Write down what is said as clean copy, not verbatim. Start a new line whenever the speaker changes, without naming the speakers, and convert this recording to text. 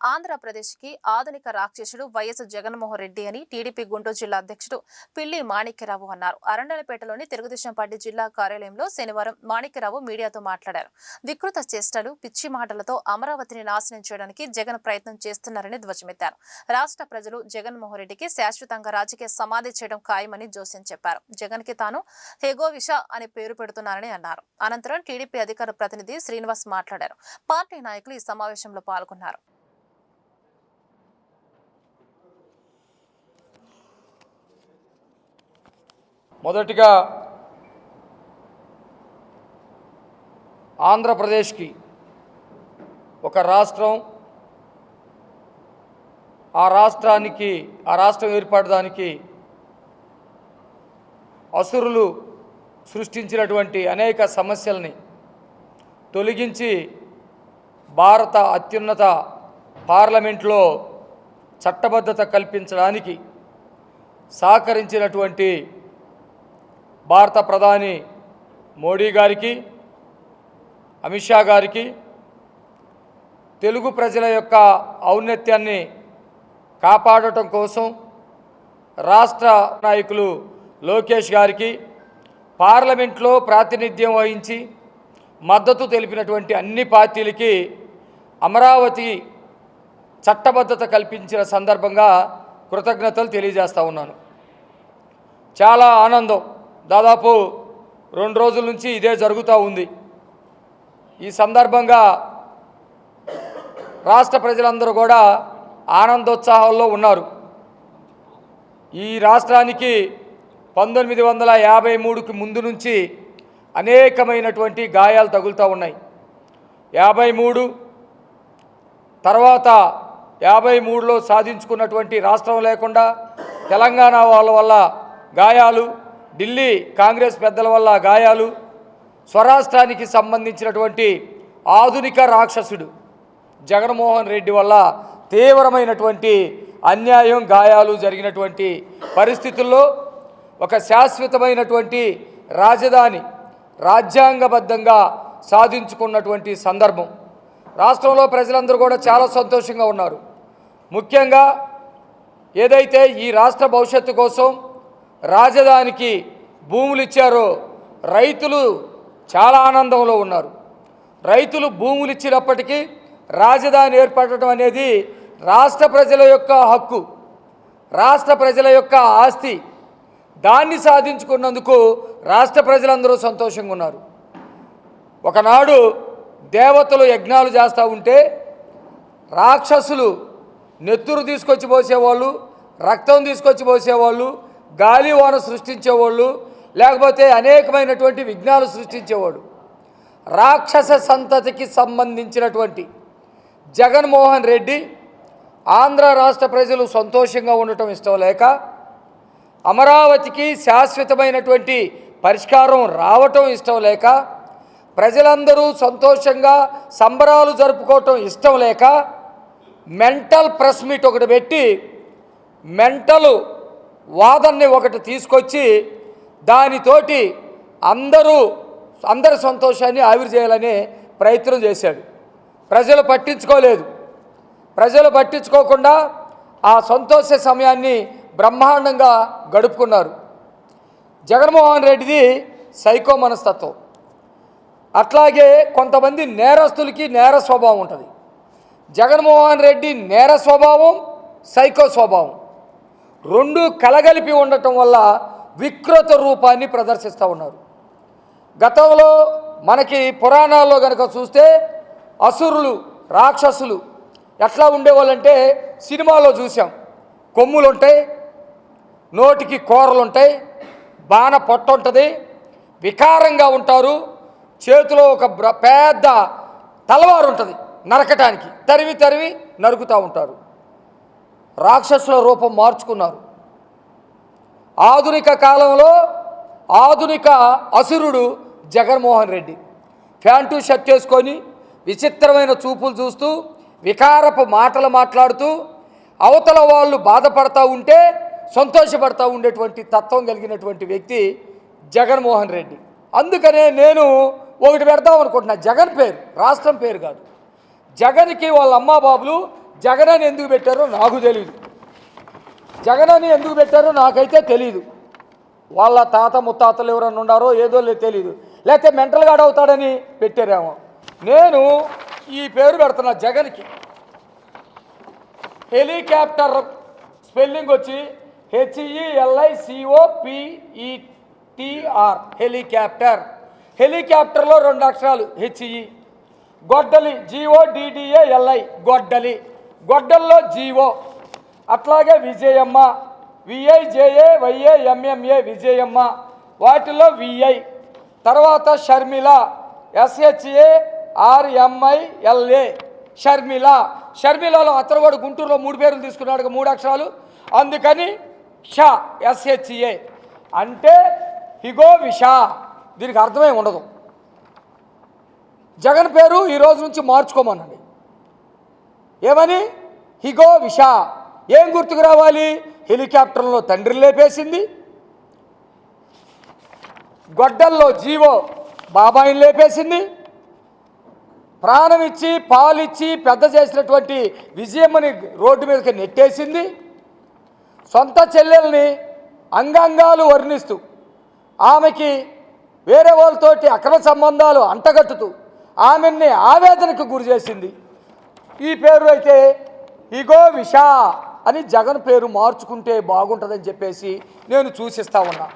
ఆంధ్రప్రదేశ్కి ఆధునిక రాక్షసుడు వైఎస్ జగన్మోహన్ రెడ్డి అని టీడీపీ గుంటూరు జిల్లా అధ్యక్షుడు పిల్లి మాణిక్యరావు అన్నారు. అరండలపేటలోని తెలుగుదేశం పార్టీ జిల్లా కార్యాలయంలో శనివారం మాణిక్యరావు మీడియాతో మాట్లాడారు. వికృత చేష్టలు, పిచ్చి మాటలతో అమరావతిని నాశనం చేయడానికి జగన్ ప్రయత్నం చేస్తున్నారని ధ్వజమెత్తారు. రాష్ట్ర ప్రజలు జగన్మోహన్ రెడ్డికి శాశ్వతంగా రాజకీయ సమాధి చేయడం ఖాయమని జోస్యం చెప్పారు. జగన్ కి తాను హెగోవిష అని పేరు పెడుతున్నారని అన్నారు. అనంతరం టీడీపీ అధికార ప్రతినిధి శ్రీనివాస్ మాట్లాడారు. పార్టీ నాయకులు ఈ సమావేశంలో పాల్గొన్నారు.
మొదటిగా ఆంధ్రప్రదేశ్కి ఒక రాష్ట్రం, ఆ రాష్ట్రం ఏర్పడడానికి అసురులు సృష్టించినటువంటి అనేక సమస్యల్ని తొలగించి భారత అత్యున్నత పార్లమెంట్లో చట్టబద్ధత కల్పించడానికి సహకరించినటువంటి భారత ప్రధాని మోడీ గారికి, అమిత్ షా గారికి, తెలుగు ప్రజల యొక్క ఔన్నత్యాన్ని కాపాడటం కోసం రాష్ట్ర నాయకులు లోకేష్ గారికి, పార్లమెంట్లో ప్రాతినిధ్యం వహించి మద్దతు తెలిపినటువంటి అన్ని పార్టీలకి అమరావతి చట్టబద్ధత కల్పించిన సందర్భంగా కృతజ్ఞతలు తెలియజేస్తా ఉన్నాను. చాలా ఆనందం. దాదాపు 2 రోజుల నుంచి ఇదే జరుగుతూ ఉంది. ఈ సందర్భంగా రాష్ట్ర ప్రజలందరూ కూడా ఆనందోత్సాహాల్లో ఉన్నారు. ఈ రాష్ట్రానికి 1953కి ముందు నుంచి అనేకమైనటువంటి గాయాలు తగులుతూ ఉన్నాయి. 53 తర్వాత 53లో సాధించుకున్నటువంటి రాష్ట్రం లేకుండా తెలంగాణ వాళ్ళ వల్ల గాయాలు, ఢిల్లీ కాంగ్రెస్ పెద్దల వల్ల గాయాలు, స్వరాష్ట్రానికి సంబంధించినటువంటి ఆధునిక రాక్షసుడు జగన్మోహన్ రెడ్డి వల్ల తీవ్రమైనటువంటి అన్యాయం, గాయాలు జరిగినటువంటి పరిస్థితుల్లో ఒక శాశ్వతమైనటువంటి రాజధాని రాజ్యాంగబద్ధంగా సాధించుకున్నటువంటి సందర్భం. రాష్ట్రంలో ప్రజలందరూ కూడా చాలా సంతోషంగా ఉన్నారు. ముఖ్యంగా ఏదైతే ఈ రాష్ట్ర భవిష్యత్తు కోసం రాజధానికి భూములు ఇచ్చారో రైతులు చాలా ఆనందంలో ఉన్నారు. రైతులు భూములు ఇచ్చినప్పటికీ రాజధాని ఏర్పడటం అనేది రాష్ట్ర ప్రజల యొక్క హక్కు, రాష్ట్ర ప్రజల యొక్క ఆస్తి. దాన్ని సాధించుకున్నందుకు రాష్ట్ర ప్రజలందరూ సంతోషంగా ఉన్నారు. ఒకనాడు దేవతలు యజ్ఞాలు చేస్తూ ఉంటే రాక్షసులు నెత్తురు తీసుకొచ్చి పోసేవాళ్ళు, రక్తం తీసుకొచ్చి పోసేవాళ్ళు, గాలివాన సృష్టించేవాళ్ళు, లేకపోతే అనేకమైనటువంటి విఘ్నాలు సృష్టించేవాడు. రాక్షస సంతతికి సంబంధించినటువంటి జగన్మోహన్ రెడ్డి ఆంధ్ర రాష్ట్ర ప్రజలు సంతోషంగా ఉండటం ఇష్టం లేక, అమరావతికి శాశ్వతమైనటువంటి పరిష్కారం రావటం ఇష్టం లేక, ప్రజలందరూ సంతోషంగా సంబరాలు జరుపుకోవటం ఇష్టం లేక మెంటల్ ప్రెస్ మీట్ ఒకటి పెట్టి మెంటల్ వాదనని ఒకటి తీసుకొచ్చి దానితోటి అందరి సంతోషాన్ని ఆవిరి చేయాలనే ప్రయత్నం చేశాడు. ప్రజలు పట్టించుకోలేదు. ప్రజలు పట్టించుకోకుండా ఆ సంతోష సమయాన్ని బ్రహ్మాండంగా గడుపుకున్నారు. జగన్మోహన్ రెడ్డిది సైకో మనస్తత్వం. అట్లాగే కొంతమంది నేరస్తులకి నేర స్వభావం ఉంటుంది. జగన్మోహన్ రెడ్డి నేర స్వభావం, సైకో స్వభావం రెండు కలగలిపి ఉండటం వల్ల వికృత రూపాన్ని ప్రదర్శిస్తూ ఉన్నారు. గతంలో మనకి పురాణాల్లో కనుక చూస్తే అసురులు, రాక్షసులు ఎట్లా ఉండేవాళ్ళంటే సినిమాలో చూసాం. కొమ్ములు ఉంటాయి, నోటికి కూరలు ఉంటాయి, బాణ పొట్ట ఉంటుంది, వికారంగా ఉంటారు, చేతిలో ఒక పెద్ద తలవారు ఉంటుంది, నరకటానికి తరివి తరివి నరుకుతూ ఉంటారు. రాక్షసుల రూపం మార్చుకున్నారు. ఆధునిక కాలంలో ఆధునిక అసురుడు జగన్మోహన్ రెడ్డి. ప్యాంటు షర్ట్ వేసుకొని విచిత్రమైన చూపులు చూస్తూ వికారపు మాటలు మాట్లాడుతూ అవతల వాళ్ళు బాధపడతా ఉంటే సంతోషపడతా ఉండేటువంటి తత్వం కలిగినటువంటి వ్యక్తి జగన్మోహన్ రెడ్డి. అందుకనే నేను ఒకటి పెడదాం అనుకుంటున్నా. జగన్ పేరు రాష్ట్రం పేరు కాదు. జగన్కి వాళ్ళ అమ్మా బాబులు జగన్ అని ఎందుకు పెట్టారో నాకు తెలియదు. జగన్ అని ఎందుకు పెట్టారో నాకైతే తెలియదు. వాళ్ళ తాత ముత్తాతలు ఎవరన్నా ఉన్నారో ఏదో తెలియదు, లేకపోతే మెంటల్గా అవుతాడని పెట్టారేమో. నేను ఈ పేరు పెడుతున్నా జగన్కి. హెలికాప్టర్ స్పెల్లింగ్ వచ్చి HELICOPETR హెలికాప్టర్. హెలికాప్టర్లో 2 అక్షరాలు HE. గొడ్డలి GODDALI గొడ్డలి. గొడ్డల్లో జీవో. అట్లాగే విజయమ్మ VIJAYAMMA విజయమ్మ, వాటిలో VI. తర్వాత షర్మిల SHARMILA షర్మిల. షర్మిలలో అతను కూడా గుంటూరులో 3 పేర్లు తీసుకున్నాడు, 3 అక్షరాలు, అందుకని షా SHA అంటే హిగో విషా. దీనికి అర్థమే ఉండదు. జగన్ పేరు ఈ రోజు నుంచి మార్చుకోమనండి. ఏమని? హిగో విషా. ఏం గుర్తుకు రావాలి? హెలికాప్టర్లో తండ్రిని లేపేసింది, గొడ్డల్లో జీవో బాబాయిని లేపేసింది, ప్రాణం ఇచ్చి పాలిచ్చి పెద్ద చేసినటువంటి విజయమ్మని రోడ్డు మీదకి నెట్టేసింది, సొంత చెల్లెల్ని అంగాంగాలు వర్ణిస్తూ ఆమెకి వేరే వాళ్ళతోటి అక్రమ సంబంధాలు అంటగట్టుతూ ఆమెని ఆవేదనకు గురి చేసింది. ఈ పేరు అయితే ఇగో విషా అని జగన్ పేరు మార్చుకుంటే బాగుంటుందని చెప్పేసి నేను సూచిస్తా ఉన్నా.